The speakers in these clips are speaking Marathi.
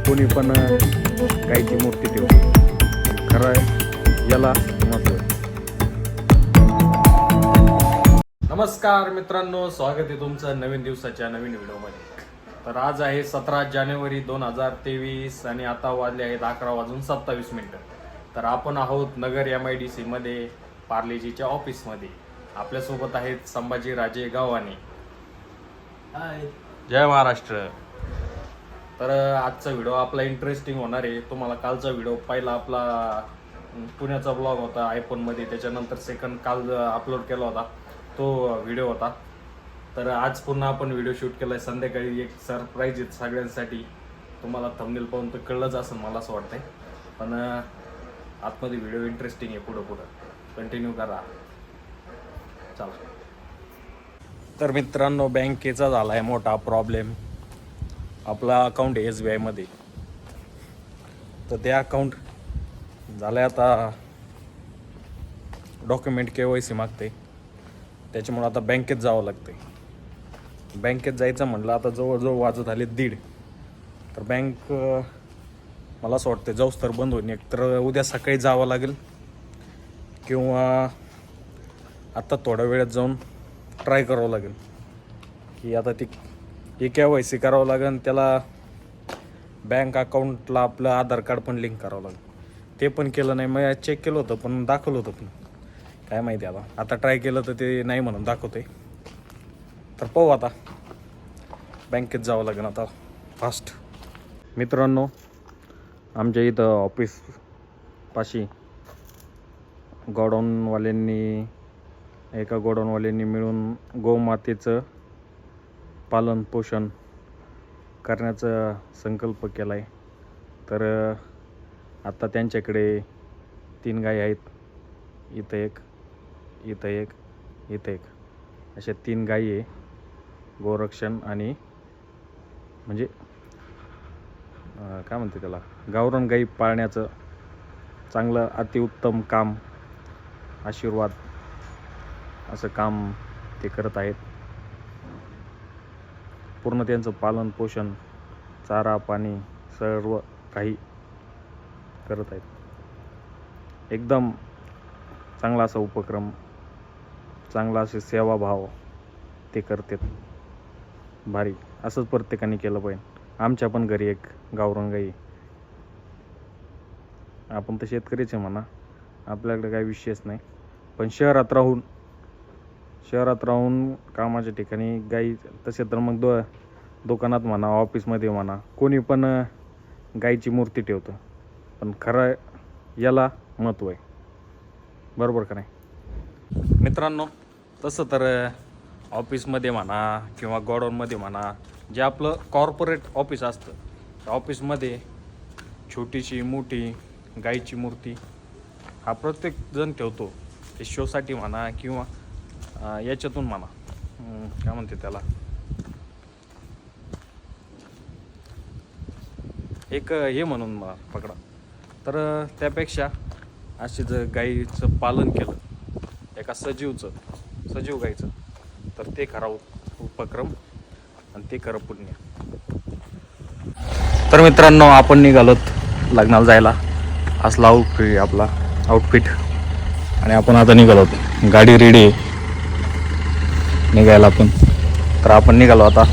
कोणी पण गायची मूर्ती ठेवतो. खरं याला महत्त्व आहे. नमस्कार मित्रांनो, स्वागत आहे तुमचं नवीन दिवसाच्या नवीन व्हिडिओमध्ये. तर आज आहे 17 जानेवारी 2023 आणि आता वाजले आहेत 11:27. तर आपण आहोत नगर MIDC मध्ये पार्लेजीच्या ऑफिसमध्ये. आपल्यासोबत आहेत संभाजी राजे गावाने. जय महाराष्ट्र. तर आजचा व्हिडिओ आपला इंटरेस्टिंग होणार आहे. तुम्हाला कालचा व्हिडिओ पहिला आपला पुण्याचा ब्लॉग होता आयफोनमध्ये, त्याच्यानंतर सेकंड काल अपलोड केला होता तो व्हिडिओ होता. तर आज पुन्हा आपण व्हिडिओ शूट केला आहे. संध्याकाळी एक सरप्राईज आहे सगळ्यांसाठी. तुम्हाला थंबनेल पाहून तर कळलंच असं मला असं वाटतंय, पण आतमध्ये व्हिडिओ इंटरेस्टिंग आहे. पुढं कंटिन्यू करा. चला. तर मित्रांनो, बँकेचा झाला आहे मोठा प्रॉब्लेम. आपला अकाउंट आहे SBI मध्ये, तर ते अकाउंट झालं आहे आता डॉक्युमेंट KYC मागते, त्याच्यामुळे आता बँकेत जावं लागतं. बँकेत जायचं म्हटलं आता जवळजवळ वाजत आले 1:30. तर बँक मला असं वाटतं जाऊस तर बंद होईल. एक तर उद्या सकाळी जावं लागेल किंवा आता थोड्या वेळात जाऊन ट्राय करावं लागेल की आता ती KYC करावं लागेल. त्याला बँक अकाउंटला आपलं आधार कार्ड पण लिंक करावं लागेल. ते पण केलं नाही. मग चेक केलं होतं पण दाखवलं होतं, पण काय माहिती आता ट्राय केलं तर ते नाही म्हणून दाखवते. तर पाहू, आता बँकेत जावं लागेल आता फास्ट. मित्रांनो, आमच्या इथं ऑफिस पाशी एका गोडाऊनवाल्यांनी मिळून गोमातेचं पालन पोषण करण्याचा संकल्प केला आहे. तर आता त्यांच्याकडे 3 गायी आहेत. इथं एक, इथं एक, इथं एक, अशा 3 गायी आहे. गोरक्षण आणि म्हणजे काय म्हणते त्याला, गावरान गायी पाळण्याचं चांगलं अतिउत्तम काम, आशीर्वाद असं काम ते करत आहेत. पूर्ण त्यांचं पालन पोषण, चारा पाणी सर्व काही करत आहेत. एकदम चांगला असा उपक्रम, चांगला असे सेवाभाव ते करतात. भारी. असंच प्रत्येकाने केलं पाहिजे. आमच्या पण घरी एक गावरान गाई. आपण तर शेतकरीच आहे म्हणा, आपल्याकडे काही विषयच नाही. पण शहरात राहून कामाच्या ठिकाणी गाई, तसे तर मग दुकानात म्हणा, ऑफिसमध्ये म्हणा, कोणी पण गाईची मूर्ती ठेवतं. पण खरं याला महत्त्व आहे. बरोबर का नाही मित्रांनो? तसं तर ऑफिसमध्ये म्हणा किंवा गोडाऊनमध्ये म्हणा, जे आपलं कॉर्पोरेट ऑफिस असतं, त्या ऑफिसमध्ये छोटीशी मोठी गाईची मूर्ती हा प्रत्येक जण ठेवतो. ते शोसाठी म्हणा किंवा याच्यातून म्हणा, काय म्हणते त्याला, एक हे म्हणून पकडा. तर त्यापेक्षा असे जर गाईचं पालन केलं, एका सजीव गाईचं, तर ते खरा उपक्रम आणि ते खरं पुण्य. तर मित्रांनो, आपण निघालोत लग्नाला जायला. असला आपला आउटफिट, आणि आपण आता निघालोत. गाडी रेडी आहे निघायला आपण. तर आपण निघालो आता,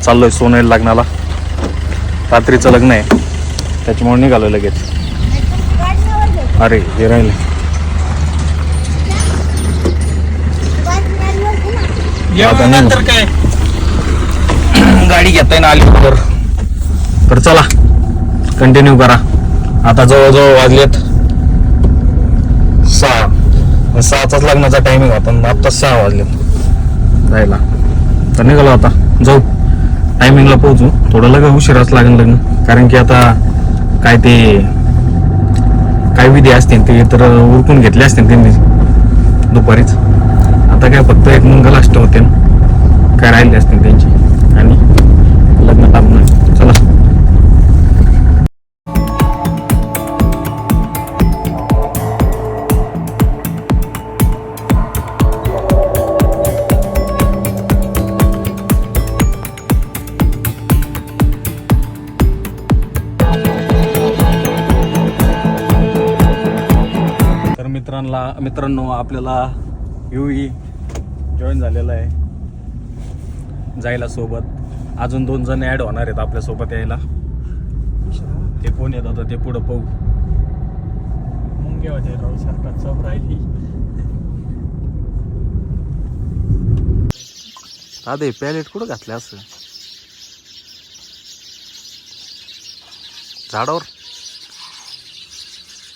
चाललोय सोनेल लग्नाला. रात्रीचं लग्न आहे, त्याच्यामुळे निघालो लगेच. अरे हे राहिले नंतर काय गाडी घेता येईना आली तर चला कंटिन्यू करा. आता जवळजवळ वाजलेत 6:00. लग्नाचा टायमिंग होता, आता 6 वाजलेत जायला. तर निघालो आता, जाऊ टायमिंगला पोहोचू. थोडं लगेच उशिराच लागेल लग्न, कारण की आता काय विधी असतील ते तर उरकून घेतले असतील त्यांनी दुपारीच. आता काय फक्त एक मंगलाष्ट होते, काय राहिले असतील त्यांची, आणि लग्न थांबणार. चला. मित्रांनो आपल्याला युई जॉईन झालेला आहे जायला सोबत. अजून 2 जण ॲड होणार आहेत आपल्यासोबत यायला. ते कोण येत आता ते पुढं पाहू. मुंगे होते राहू शकतात सब राहिली. अरे पॅलेट कुठं घातलं असं झाडावर.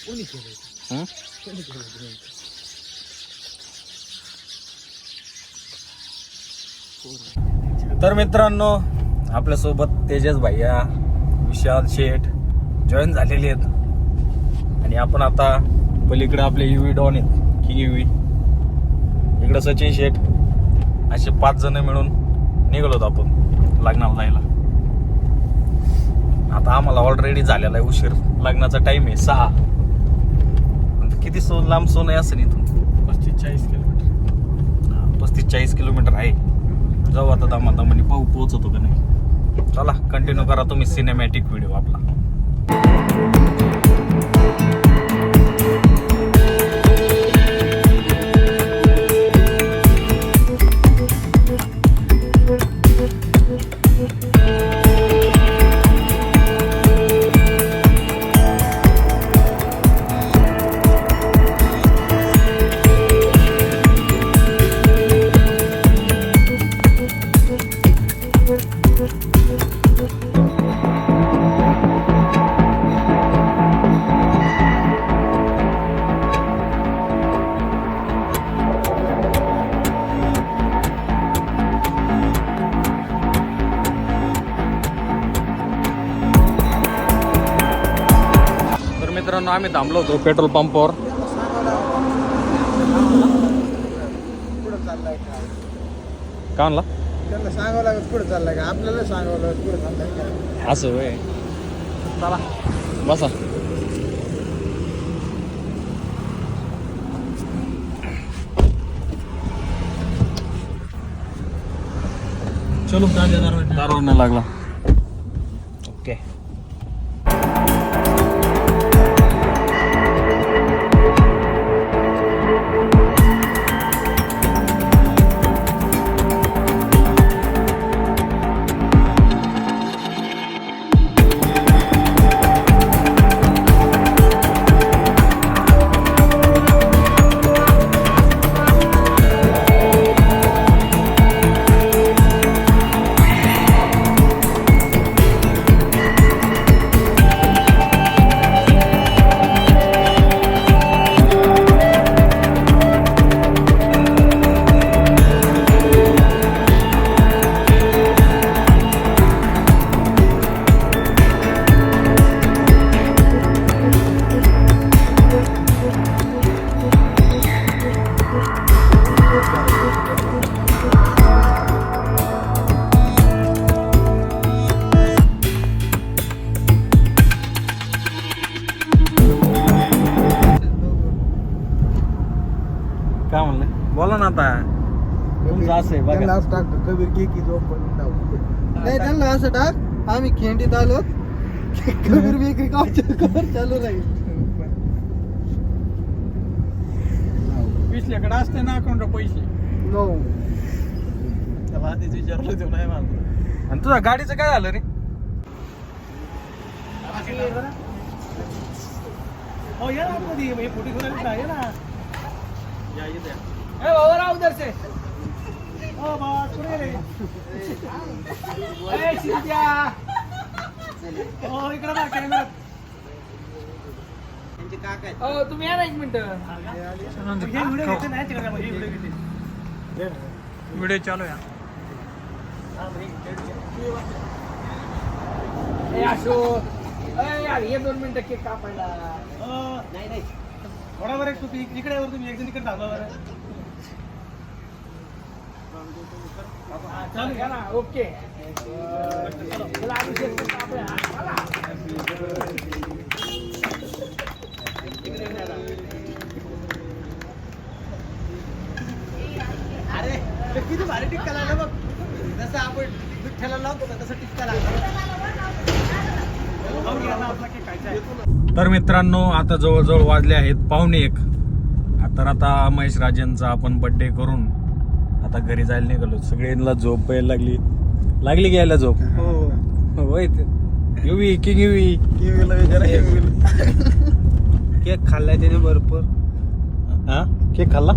कोणी केलं? हं? कोणी केलं? तर मित्रांनो आपल्यासोबत तेजस भैया विशाल शेठ जॉईन झालेले आहेत. आणि आपण आता पलीकडे आपले युवी डॉन आहेत की युवी इकडं सचिन शेठ असे 5 जण मिळून निघालोत आपण लग्नाला जायला. आता आम्हाला ऑलरेडी झालेला आहे उशीर. लग्नाचा टाइम आहे 6. किती लांब सोन आहे असं इथून 35-40 किलोमीटर. 35-40 किलोमीटर आहे. जाऊ आता दामादामाने पाहू पोहोचतो का नाही. चला कंटिन्यू करा तुम्ही सिनेमॅटिक व्हिडिओ आपला. मित्रांनो आम्ही थांबलो होतो पेट्रोल पंपावर. पुढं चाललाय का? का म्हणला त्यांना सांगावं लागत पुढे चाललाय का? आपल्याला सांगावं लागत पुढे चाललाय का? असं होय. चला बसा. चलो दारू नाही लागला. ओके काय म्हणलं बोला ना आता. तुमचं असं आहे बघा. त्यांना असं टाक कबीर की झोप पण नाही त्यांना असं टाक आम्ही खेंडीत आलो कबीर बेकरी कवर चालू राहील. पिछल्याकडे असते ना अकाउंट पैसे नो त्याला आधीच विचारलं देऊ नाही मला. आणि तुझ्या गाडीचं काय झालं रे. हो या ना आतमध्ये हे फोटो घेऊन आहे ना. या इथे ए बाबा राव उधर से ओ बाबा कुठे रे ए शिद्या ओ इकडे बघ कॅमेरा. त्यांचे काका आहेत. ओ तुम्ही या ना 1 मिनिट. हे व्हिडिओ घेते ना तिकडे बघ व्हिडिओ घेते. व्हिडिओ चालू आहे. ए आशो ए यार ये 2 मिनिटं केक कापायला. नाही नाही थोडा बरं तू इकडे वर तुम्ही एकजण इकडे थांबा बरं. चालू घ्या ना. ओके चला अभिषेक अरे किती भारी टिक्का लागला बघ. जसं आपण विठ्ठला लावतो का तसं टिक्का लागला. तर मित्रांनो आता जवळजवळ वाजले आहेत 1:15 तर आता महेश राजेंचा आपण बर्थडे करून आता घरी जायला निघालो. सगळ्यांना झोप यायला लागली घ्यायला झोप. होय युवी किंग युवी केक खाल्लाय त्याने भरपूर. हा केक खाल्ला.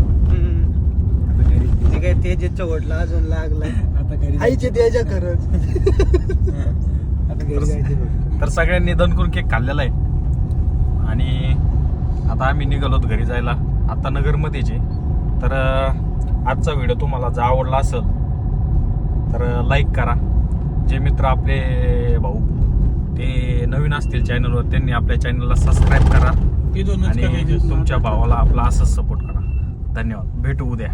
ते काय तेजच्या ओढला अजून लागलाय. आता घरी आईचे तेजा खरंच. आता घरी जायचे. तर सगळ्यांनी दणकून केक खाल्लेला आहे आणि आता आम्ही निघालोत घरी जायला. आता नगरमध्येच आहे. तर आजचा व्हिडिओ तुम्हाला जर आवडला असेल तर लाईक करा. जे मित्र आपले भाऊ ते नवीन असतील चॅनलवर त्यांनी आपल्या चॅनलला सबस्क्राईब करा आणि तुमच्या भावाला आपला असंच सपोर्ट करा. धन्यवाद. भेटू उद्या.